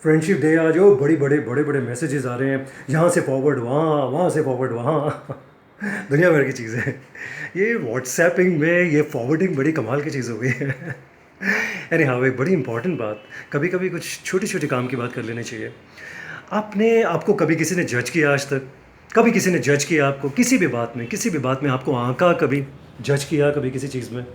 Friendship day आज हो, बड़े बड़े मैसेजेस आ रहे हैं, यहाँ से फॉरवर्ड वहाँ, वहाँ से फॉरवर्ड वहाँ। दुनिया भर की चीज़ें। ये व्हाट्सएपिंग में ये फॉरवर्डिंग बड़ी कमाल की चीज़ हो गई है। अरे हाँ, एक बड़ी इंपॉर्टेंट बात, कभी कभी कुछ छोटे छोटे काम की बात कर लेनी चाहिए। आपने आपको कभी किसी ने जज किया आज तक? कभी किसी ने जज किया आपको किसी भी बात में, किसी भी बात में आपको आंका कभी? जज किया कभी किसी चीज़ में?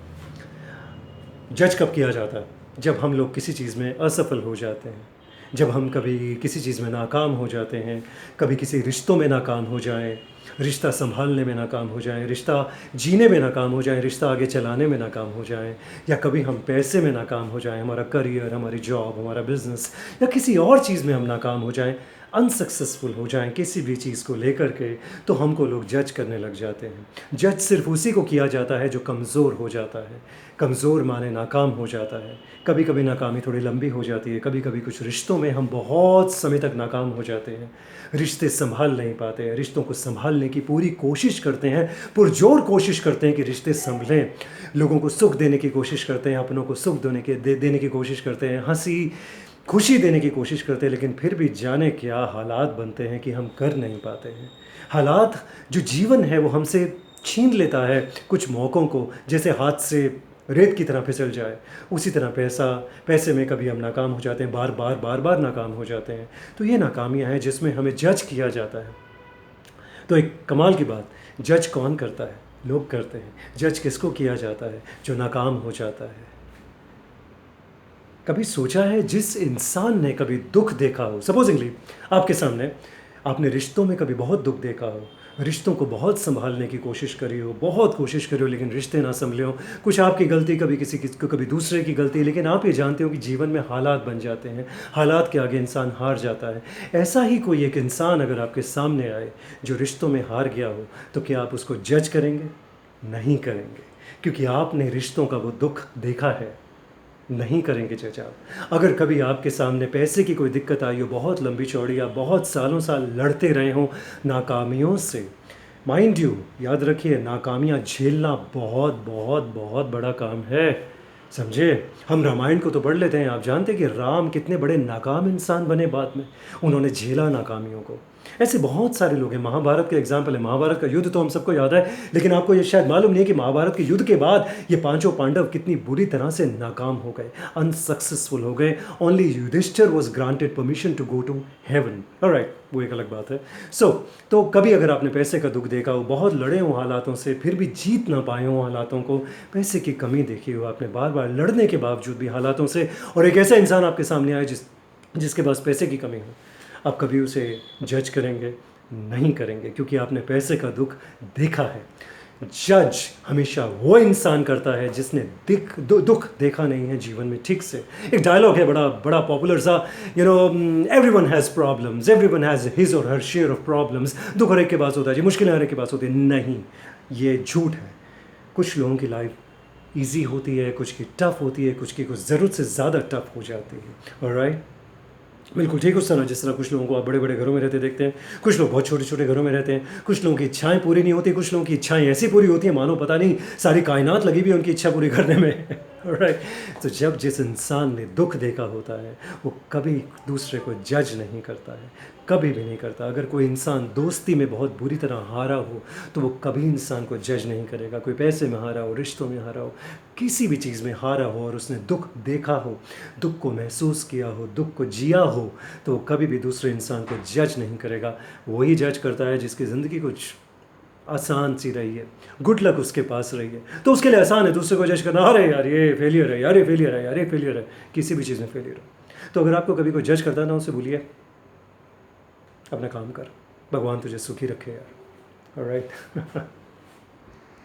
जज कब किया जाता है? जब हम लोग किसी चीज़ में असफल हो जाते हैं, जब हम कभी किसी चीज़ में नाकाम हो जाते हैं, कभी किसी रिश्तों में नाकाम हो जाएं, रिश्ता संभालने में नाकाम हो जाएं, रिश्ता जीने में नाकाम हो जाएं, रिश्ता आगे चलाने में नाकाम हो जाएं, या कभी हम पैसे में नाकाम हो जाएं, हमारा करियर, हमारी जॉब, हमारा बिजनेस, या किसी और चीज़ में हम नाकाम हो जाएं, अनसक्सेसफुल हो जाएं किसी भी चीज़ को लेकर के, तो हमको लोग जज करने लग जाते हैं। जज सिर्फ उसी को किया जाता है जो कमज़ोर हो जाता है। कमज़ोर माने नाकाम हो जाता है। कभी कभी नाकामी थोड़ी लंबी हो जाती है, कभी कभी कुछ रिश्तों में हम बहुत समय तक नाकाम हो जाते हैं, रिश्ते संभाल नहीं पाते हैं, रिश्तों को संभालने की पूरी कोशिश करते हैं, पुरजोर कोशिश करते हैं कि रिश्ते संभलें, लोगों को सुख देने की कोशिश करते हैं, अपनों को सुख देने की कोशिश करते हैं, हंसी खुशी देने की कोशिश करते हैं, लेकिन फिर भी जाने क्या हालात बनते हैं कि हम कर नहीं पाते हैं। हालात, जो जीवन है वो हमसे छीन लेता है कुछ मौक़ों को, जैसे हाथ से रेत की तरह फिसल जाए, उसी तरह पैसे में कभी हम नाकाम हो जाते हैं, बार बार नाकाम हो जाते हैं। तो ये नाकामियाँ हैं जिसमें हमें जज किया जाता है। तो एक कमाल की बात, जज कौन करता है? लोग करते हैं। जज किसको किया जाता है? जो नाकाम हो जाता है। कभी सोचा है, जिस इंसान ने कभी दुख देखा हो, सपोजिंगली आपके सामने, आपने रिश्तों में कभी बहुत दुख देखा हो, रिश्तों को बहुत संभालने की कोशिश करी हो, बहुत कोशिश करी हो, लेकिन रिश्ते ना संभले हो, कुछ आपकी गलती, कभी किसी की, कभी दूसरे की गलती, लेकिन आप ये जानते हो कि जीवन में हालात बन जाते हैं, हालात के आगे इंसान हार जाता है। ऐसा ही कोई एक इंसान अगर आपके सामने आए जो रिश्तों में हार गया हो, तो क्या आप उसको जज करेंगे? नहीं करेंगे, क्योंकि आपने रिश्तों का वो दुख देखा है। नहीं करेंगे जज आप। अगर कभी आपके सामने पैसे की कोई दिक्कत आई हो, बहुत लंबी चौड़ी, आप बहुत सालों साल लड़ते रहे हों नाकामियों से, माइंड यू, याद रखिए, नाकामियाँ झेलना बहुत बहुत बहुत बड़ा काम है, समझे? हम रामायण को तो पढ़ लेते हैं, आप जानते हैं कि राम कितने बड़े नाकाम इंसान बने बाद में, उन्होंने झेला नाकामियों को। ऐसे बहुत सारे लोग हैं। महाभारत का एग्जाम्पल है, महाभारत का युद्ध तो हम सबको याद है, लेकिन आपको ये शायद मालूम नहीं है कि महाभारत के युद्ध के बाद ये पांचों पांडव कितनी बुरी तरह से नाकाम हो गए, अनसक्सेसफुल हो गए। Only Yudhishthira was granted permission to go to heaven. Alright, वो एक अलग बात है। तो कभी अगर आपने पैसे का दुख देखा हो, बहुत लड़े हो हालातों से, फिर भी जीत ना पाए हो हालातों को, पैसे की कमी देखी हो आपने बार बार लड़ने के बावजूद भी हालातों से, और एक ऐसा इंसान आपके सामने आए जिसके पास पैसे की कमी हो, आप कभी उसे जज करेंगे? नहीं करेंगे, क्योंकि आपने पैसे का दुख देखा है। जज हमेशा वो इंसान करता है जिसने दुख देखा नहीं है जीवन में ठीक से। एक डायलॉग है बड़ा बड़ा पॉपुलर सा, everyone has problems, everyone has his और हर शेयर ऑफ प्रॉब्लम्स। दुख हर एक के पास होता है जी, मुश्किलें हर एक के पास होती है। नहीं, ये झूठ है। कुछ लोगों की लाइफ ईजी होती है, कुछ की टफ होती है, कुछ की कुछ ज़रूरत से ज़्यादा टफ हो जाती है। ऑलराइट, बिल्कुल ठीक उस तरह, जिस तरह कुछ लोगों को आप बड़े बड़े घरों में रहते देखते हैं, कुछ लोग बहुत छोटे छोटे घरों में रहते हैं, कुछ लोगों की इच्छाएं पूरी नहीं होती, कुछ लोगों की इच्छाएं ऐसी पूरी होती हैं मानो पता नहीं सारी कायनात लगी भी उनकी इच्छा पूरी करने में। राइट। तो जब जिस इंसान ने दुख देखा होता है, वो कभी दूसरे को जज नहीं करता है, कभी भी नहीं करता। अगर कोई इंसान दोस्ती में बहुत बुरी तरह हारा हो, तो वो कभी इंसान को जज नहीं करेगा। कोई पैसे में हारा हो, रिश्तों में हारा हो, किसी भी चीज़ में हारा हो, और उसने दुख देखा हो, दुख को महसूस किया हो, दुख को जिया हो, तो वो कभी भी दूसरे इंसान को जज नहीं करेगा। वही जज करता है जिसकी ज़िंदगी कुछ आसान सी रही है, गुड लक उसके पास रही है, तो उसके लिए आसान है दूसरे को जज करना। अरे यार ये फेलियर है, यार ये फेलियर है, यार ये फेलियर है, किसी भी चीज़ में फेलियर है। तो अगर आपको कभी कोई जज करता है ना, उसे भूलिए, अपना काम कर, भगवान तुझे सुखी रखे यार। ऑलराइट।